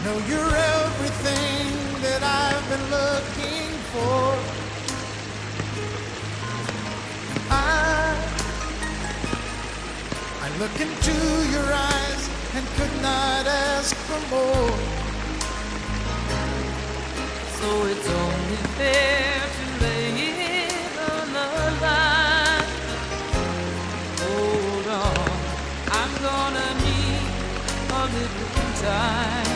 know you're everything that I've been looking for. I look into your eyes and could not ask for more. So it's only fair to lay it on the line. Hold on, I'm gonna need a little time.